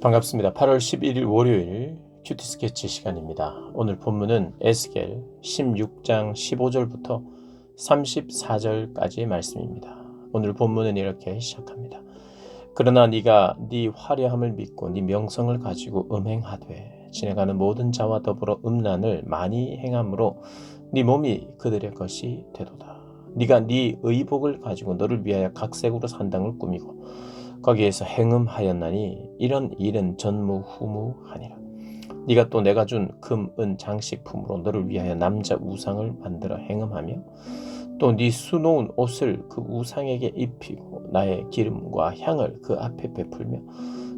반갑습니다. 8월 11일 월요일 큐티 스케치 시간입니다. 오늘 본문은 에스겔 16장 15절부터 34절까지의 말씀입니다. 오늘 본문은 이렇게 시작합니다. 그러나 네가 네 화려함을 믿고 네 명성을 가지고 음행하되 지나가는 모든 자와 더불어 음란을 많이 행함으로 네 몸이 그들의 것이 되도다. 네가 네 의복을 가지고 너를 위하여 각색으로 산당을 꾸미고 거기에서 행음하였나니 이런 일은 전무후무하니라. 네가 또 내가 준 금, 은 장식품으로 너를 위하여 남자 우상을 만들어 행음하며 또 네 수놓은 옷을 그 우상에게 입히고 나의 기름과 향을 그 앞에 베풀며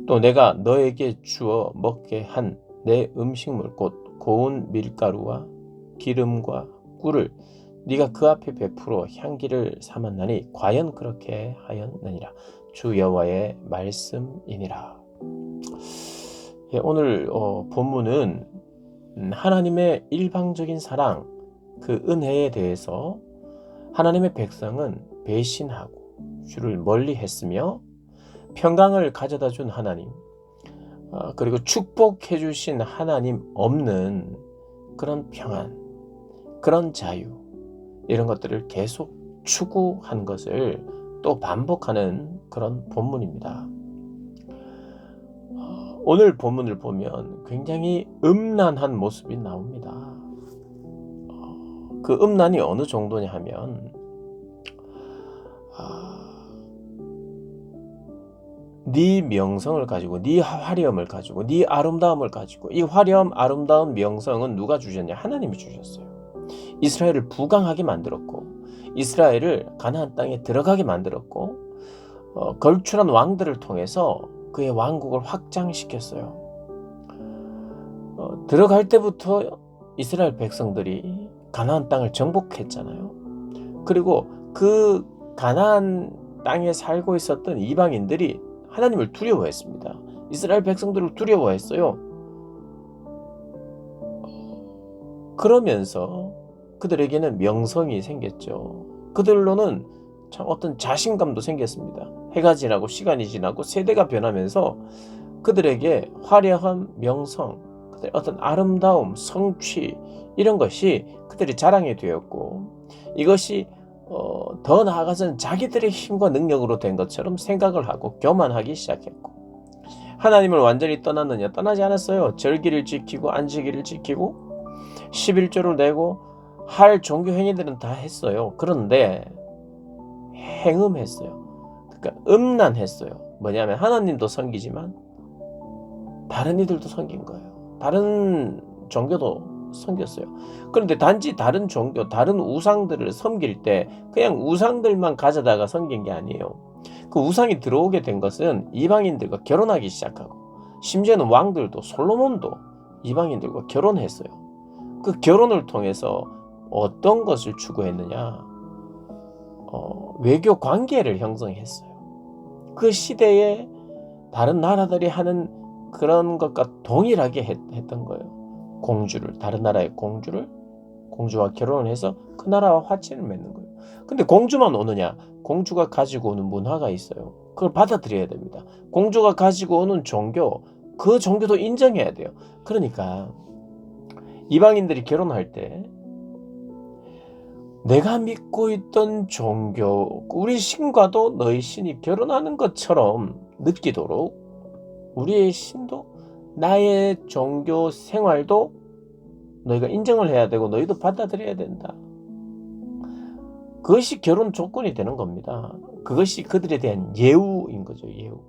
또 내가 너에게 주어 먹게 한 내 음식물 곧 고운 밀가루와 기름과 꿀을 네가 그 앞에 베풀어 향기를 삼았나니 과연 그렇게 하였느니라. 주 여호와의 말씀이니라. 오늘 본문은 하나님의 일방적인 사랑, 그 은혜에 대해서 하나님의 백성은 배신하고 주를 멀리했으며 평강을 가져다 준 하나님, 그리고 축복해 주신 하나님 없는 그런 평안, 그런 자유, 이런 것들을 계속 추구한 것을 또 반복하는 그런 본문입니다. 오늘 본문을 보면 굉장히 음란한 모습이 나옵니다. 그 음란이 어느 정도냐 하면 네 명성을 가지고 네 화려함을 가지고 네 아름다움을 가지고 이 화려함 아름다운 명성은 누가 주셨냐? 하나님이 주셨어요. 이스라엘을 부강하게 만들었고 이스라엘을 가나안 땅에 들어가게 만들었고 걸출한 왕들을 통해서 그의 왕국을 확장시켰어요. 들어갈 때부터 이스라엘 백성들이 가나안 땅을 정복했잖아요. 그리고 그 가나안 땅에 살고 있었던 이방인들이 하나님을 두려워했습니다. 이스라엘 백성들을 두려워했어요. 그러면서 그들에게는 명성이 생겼죠. 그들로는 참 어떤 자신감도 생겼습니다. 해가 지나고 시간이 지나고 세대가 변하면서 그들에게 화려한 명성, 그들의 어떤 아름다움, 성취 이런 것이 그들의 자랑이 되었고 이것이 더 나아가서는 자기들의 힘과 능력으로 된 것처럼 생각을 하고 교만하기 시작했고 하나님을 완전히 떠났느냐? 떠나지 않았어요. 절기를 지키고 안식일을 지키고 11조를 내고 할 종교 행위들은 다 했어요. 그런데 행음했어요. 그러니까 음란했어요. 뭐냐면 하나님도 섬기지만 다른 이들도 섬긴 거예요. 다른 종교도 섬겼어요. 그런데 단지 다른 종교, 다른 우상들을 섬길 때 그냥 우상들만 가져다가 섬긴 게 아니에요. 그 우상이 들어오게 된 것은 이방인들과 결혼하기 시작하고 심지어는 왕들도 솔로몬도 이방인들과 결혼했어요. 그 결혼을 통해서 어떤 것을 추구했느냐? 외교 관계를 형성했어요. 그 시대에 다른 나라들이 하는 그런 것과 동일하게 했던 거예요. 다른 나라의 공주와 결혼을 해서 그 나라와 화친을 맺는 거예요. 근데 공주만 오느냐? 공주가 가지고 오는 문화가 있어요. 그걸 받아들여야 됩니다. 공주가 가지고 오는 종교, 그 종교도 인정해야 돼요. 그러니까 이방인들이 결혼할 때 내가 믿고 있던 종교, 우리 신과도 너희 신이 결혼하는 것처럼 느끼도록 우리의 신도 나의 종교 생활도 너희가 인정을 해야 되고 너희도 받아들여야 된다. 그것이 결혼 조건이 되는 겁니다. 그것이 그들에 대한 예우인 거죠. 예우.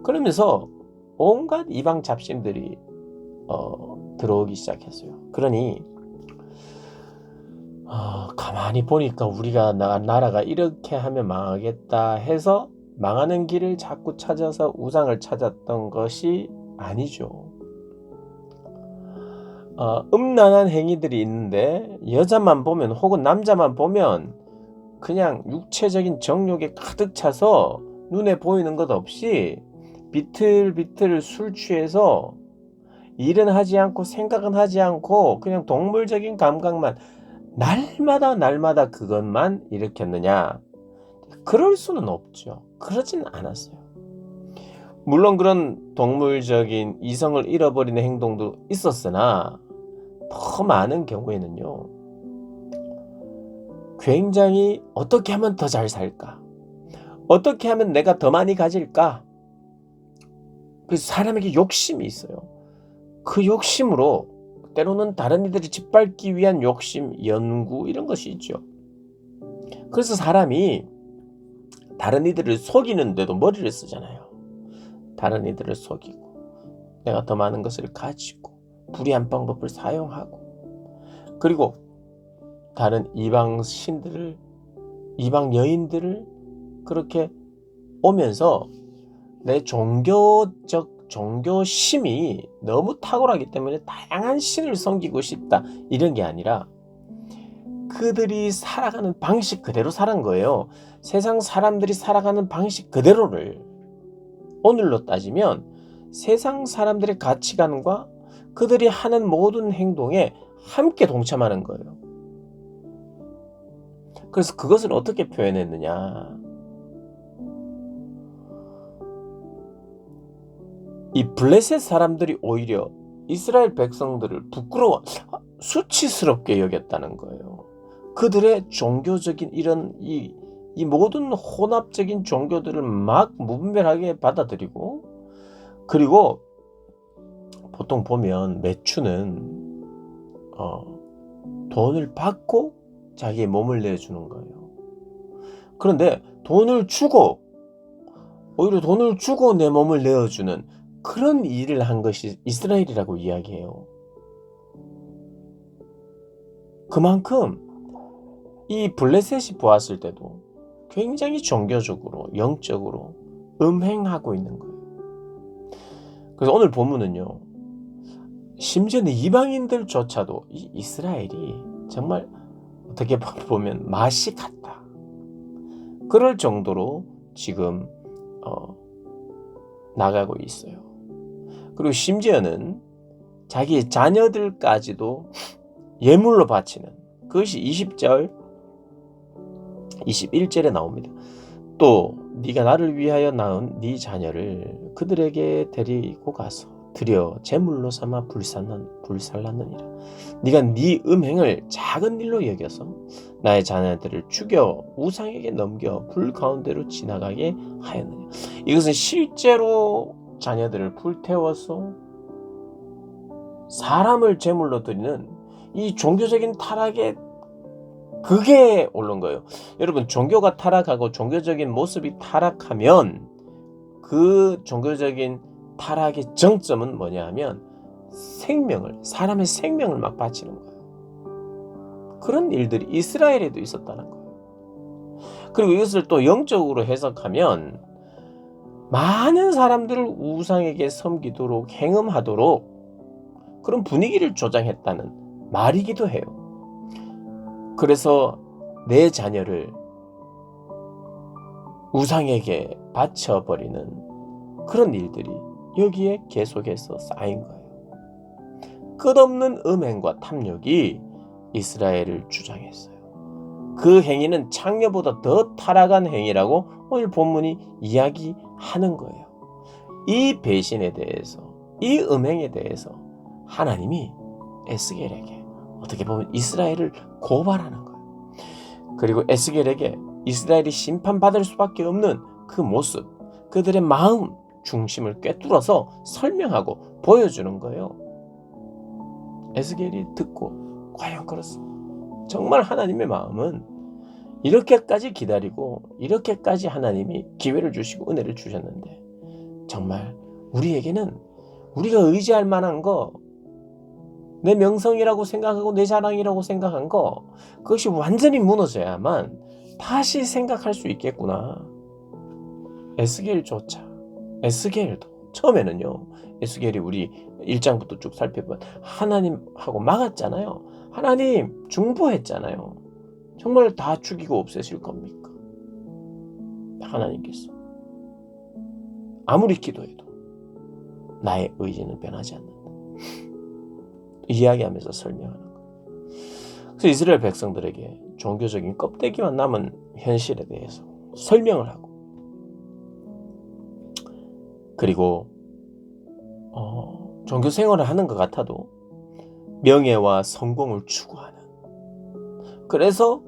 그러면서 온갖 이방 잡신들이 들어오기 시작했어요. 그러니 가만히 보니까 우리가 나라가 이렇게 하면 망하겠다 해서 망하는 길을 자꾸 찾아서 우상을 찾았던 것이 아니죠. 음란한 행위들이 있는데 여자만 보면 혹은 남자만 보면 그냥 육체적인 정욕에 가득 차서 눈에 보이는 것 없이 비틀비틀 술 취해서 일은 하지 않고 생각은 하지 않고 그냥 동물적인 감각만 날마다 그것만 일으켰느냐? 그럴 수는 없죠. 그러진 않았어요. 물론 그런 동물적인 이성을 잃어버리는 행동도 있었으나 더 많은 경우에는요. 굉장히 어떻게 하면 더 잘 살까? 어떻게 하면 내가 더 많이 가질까? 그래서 사람에게 욕심이 있어요. 그 욕심으로 때로는 다른 이들을 짓밟기 위한 욕심, 연구 이런 것이 있죠. 그래서 사람이 다른 이들을 속이는데도 머리를 쓰잖아요. 다른 이들을 속이고 내가 더 많은 것을 가지고 불의한 방법을 사용하고 그리고 다른 이방 신들을 이방 여인들을 그렇게 오면서 내 종교심이 너무 탁월하기 때문에 다양한 신을 섬기고 싶다 이런 게 아니라 그들이 살아가는 방식 그대로 살은 거예요. 세상 사람들이 살아가는 방식 그대로를 오늘로 따지면 세상 사람들의 가치관과 그들이 하는 모든 행동에 함께 동참하는 거예요. 그래서 그것을 어떻게 표현했느냐. 이 블레셋 사람들이 오히려 이스라엘 백성들을 부끄러워 수치스럽게 여겼다는 거예요. 그들의 종교적인 이런 이 모든 혼합적인 종교들을 막 무분별하게 받아들이고 그리고 보통 보면 매춘은 돈을 받고 자기의 몸을 내주는 거예요. 그런데 오히려 돈을 주고 내 몸을 내어주는 그런 일을 한 것이 이스라엘이라고 이야기해요. 그만큼 이 블레셋이 보았을 때도 굉장히 종교적으로 영적으로 음행하고 있는 거예요. 그래서 오늘 본문은요. 심지어는 이방인들조차도 이 이스라엘이 정말 어떻게 보면 맛이 갔다. 그럴 정도로 지금 나가고 있어요. 그리고 심지어는 자기의 자녀들까지도 예물로 바치는 그것이 20절 21절에 나옵니다. 또 네가 나를 위하여 낳은 네 자녀를 그들에게 데리고 가서 드려 제물로 삼아 불살랐느니라. 네가 네 음행을 작은 일로 여겨서 나의 자녀들을 죽여 우상에게 넘겨 불 가운데로 지나가게 하였느냐. 이것은 실제로 자녀들을 불태워서 사람을 제물로 드리는 이 종교적인 타락에 그게 옳은 거예요. 여러분 종교가 타락하고 종교적인 모습이 타락하면 그 종교적인 타락의 정점은 뭐냐 하면 사람의 생명을 막 바치는 거예요. 그런 일들이 이스라엘에도 있었다는 거예요. 그리고 이것을 또 영적으로 해석하면 많은 사람들을 우상에게 섬기도록 행음하도록 그런 분위기를 조장했다는 말이기도 해요. 그래서 내 자녀를 우상에게 바쳐버리는 그런 일들이 여기에 계속해서 쌓인 거예요. 끝없는 음행과 탐욕이 이스라엘을 주장했어요. 그 행위는 창녀보다 더 타락한 행위라고 오늘 본문이 이야기하는 거예요. 이 배신에 대해서, 이 음행에 대해서 하나님이 에스겔에게 어떻게 보면 이스라엘을 고발하는 거예요. 그리고 에스겔에게 이스라엘이 심판받을 수밖에 없는 그 모습, 그들의 마음 중심을 꿰뚫어서 설명하고 보여주는 거예요. 에스겔이 듣고 과연 그렇습니다. 정말 하나님의 마음은 이렇게까지 기다리고 이렇게까지 하나님이 기회를 주시고 은혜를 주셨는데 정말 우리에게는 우리가 의지할 만한 거 내 명성이라고 생각하고 내 자랑이라고 생각한 거 그것이 완전히 무너져야만 다시 생각할 수 있겠구나. 에스겔도 처음에는요. 에스겔이 우리 1장부터 쭉 살펴보면 하나님하고 막았잖아요. 하나님 중보했잖아요. 정말 다 죽이고 없애실 겁니까? 하나님께서 아무리 기도해도 나의 의지는 변하지 않는다. 이야기하면서 설명하는 거예요. 그래서 이스라엘 백성들에게 종교적인 껍데기만 남은 현실에 대해서 설명을 하고 그리고 종교 생활을 하는 것 같아도 명예와 성공을 추구하는, 그래서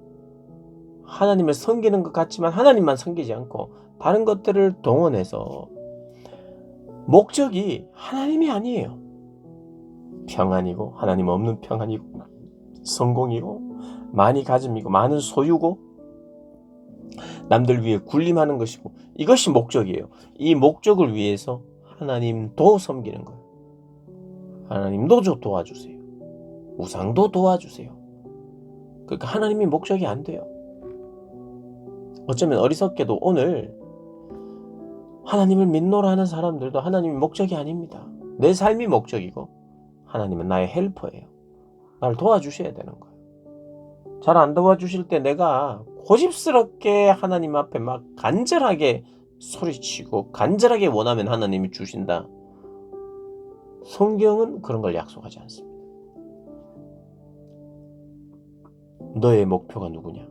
하나님을 섬기는 것 같지만 하나님만 섬기지 않고 다른 것들을 동원해서 목적이 하나님이 아니에요. 평안이고 하나님 없는 평안이고 성공이고 많이 가짐이고 많은 소유고 남들 위해 군림하는 것이고, 이것이 목적이에요. 이 목적을 위해서 하나님도 섬기는 거예요. 하나님도 도와주세요. 우상도 도와주세요. 그러니까 하나님이 목적이 안 돼요. 어쩌면 어리석게도 오늘 하나님을 믿노라 하는 사람들도 하나님이 목적이 아닙니다. 내 삶이 목적이고 하나님은 나의 헬퍼예요. 나를 도와주셔야 되는 거예요. 잘 안 도와주실 때 내가 고집스럽게 하나님 앞에 막 간절하게 소리치고 간절하게 원하면 하나님이 주신다. 성경은 그런 걸 약속하지 않습니다. 너의 목표가 누구냐?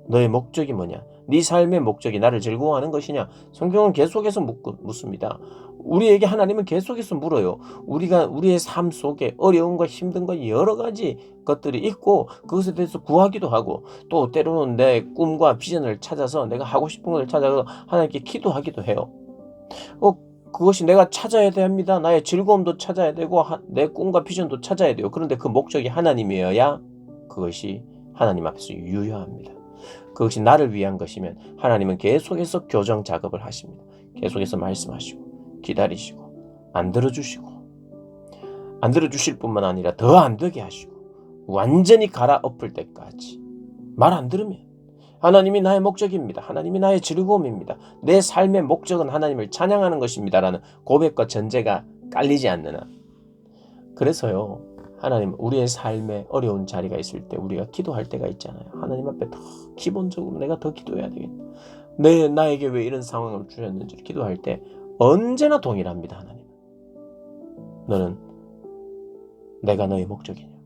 너의 목적이 뭐냐? 네 삶의 목적이 나를 즐거워하는 것이냐? 성경은 계속해서 묻습니다. 우리에게 하나님은 계속해서 물어요. 우리의 삶 속에 어려움과 힘든 거 여러 가지 것들이 있고 그것에 대해서 구하기도 하고, 또 때로는 내 꿈과 비전을 찾아서 내가 하고 싶은 것을 찾아서 하나님께 기도하기도 해요. 그것이 내가 찾아야 됩니다. 나의 즐거움도 찾아야 되고 내 꿈과 비전도 찾아야 돼요. 그런데 그 목적이 하나님이어야 그것이 하나님 앞에서 유효합니다. 그것이 나를 위한 것이면 하나님은 계속해서 교정 작업을 하십니다. 계속해서 말씀하시고 기다리시고 안 들어주시고, 안 들어주실 뿐만 아니라 더 안 되게 하시고 완전히 갈아엎을 때까지 말 안 들으면 하나님이 나의 목적입니다. 하나님이 나의 즐거움입니다. 내 삶의 목적은 하나님을 찬양하는 것입니다. 라는 고백과 전제가 깔리지 않는 한. 그래서요, 하나님, 우리의 삶에 어려운 자리가 있을 때 우리가 기도할 때가 있잖아요. 하나님 앞에 더 기본적으로 내가 더 기도해야 되겠다. 나에게 왜 이런 상황을 주셨는지를 기도할 때 언제나 동일합니다. 하나님, 너는 내가 너의 목적이냐?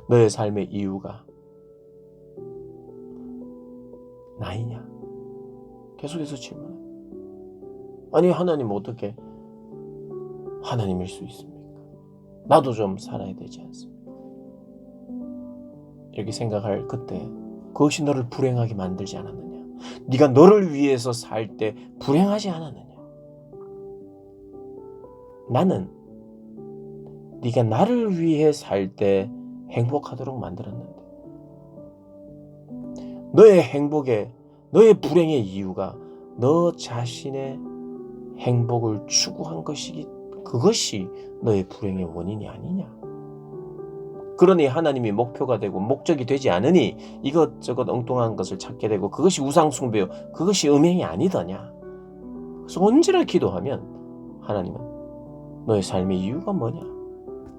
너의 삶의 이유가 나이냐? 계속해서 질문해. 아니, 하나님 어떻게 하나님일 수 있습니까? 나도 좀 살아야 되지 않습니까? 이렇게 생각할 그때 그것이 너를 불행하게 만들지 않았느냐? 네가 너를 위해서 살 때 불행하지 않았느냐? 나는 네가 나를 위해 살 때 행복하도록 만들었는데, 너의 행복에, 너의 불행의 이유가 너 자신의 행복을 추구한 것이기, 그것이 너의 불행의 원인이 아니냐? 그러니 하나님이 목표가 되고 목적이 되지 않으니 이것저것 엉뚱한 것을 찾게 되고 그것이 우상숭배요, 그것이 음행이 아니더냐? 그래서 언제나 기도하면 하나님은 너의 삶의 이유가 뭐냐?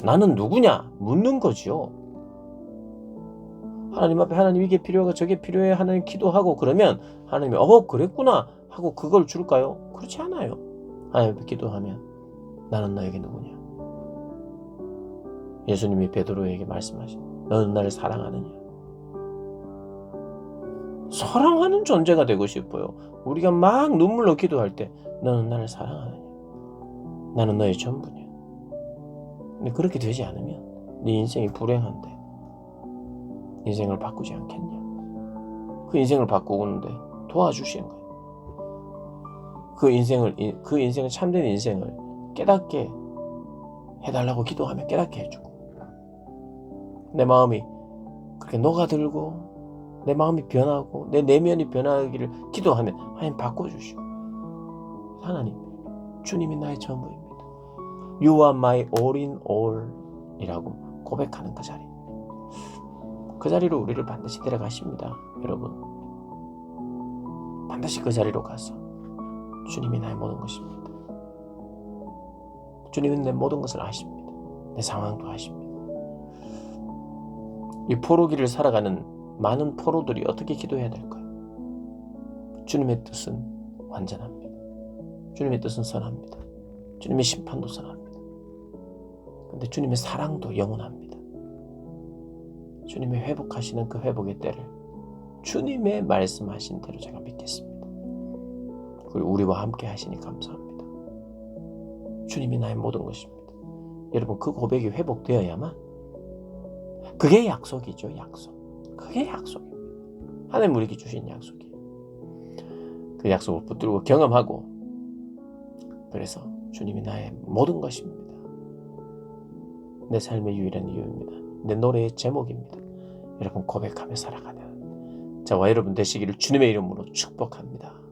나는 누구냐? 묻는 거죠. 하나님 앞에 하나님 이게 필요하고 저게 필요해 하나님 기도하고 그러면 하나님이 그랬구나 하고 그걸 줄까요? 그렇지 않아요. 하나님 앞에 기도하면 나는 너에게 누구냐? 예수님이 베드로에게 말씀하신, 너는 나를 사랑하느냐? 사랑하는 존재가 되고 싶어요. 우리가 막 눈물로 기도할 때 너는 나를 사랑하느냐? 나는 너의 전부냐? 근데 그렇게 되지 않으면 네 인생이 불행한데 인생을 바꾸지 않겠냐? 그 인생을 바꾸는데 도와주시는 거예요. 그 인생을 참된 인생을 깨닫게 해달라고 기도하면 깨닫게 해주고, 내 마음이 그렇게 녹아들고 내 마음이 변하고 내 내면이 변하기를 기도하면 하나님 바꿔주시고, 하나님, 주님이 나의 전부입니다. You are my all in all 이라고 고백하는 그 자리, 그 자리로 우리를 반드시 데려가십니다. 여러분, 반드시 그 자리로 가서 주님이 나의 모든 것입니다. 주님은 내 모든 것을 아십니다. 내 상황도 아십니다. 이 포로기를 살아가는 많은 포로들이 어떻게 기도해야 될까요? 주님의 뜻은 완전합니다. 주님의 뜻은 선합니다. 주님의 심판도 선합니다. 그런데 주님의 사랑도 영원합니다. 주님의 회복하시는 그 회복의 때를 주님의 말씀하신 대로 제가 믿겠습니다. 그리고 우리와 함께 하시니 감사합니다. 주님이 나의 모든 것입니다. 여러분, 그 고백이 회복되어야만, 그게 약속이죠. 약속. 그게 약속입니다. 하나님 우리에게 주신 약속이에요. 그 약속을 붙들고 경험하고, 그래서 주님이 나의 모든 것입니다. 내 삶의 유일한 이유입니다. 내 노래의 제목입니다. 여러분, 고백하며 살아가는 저와 여러분 되시기를 주님의 이름으로 축복합니다.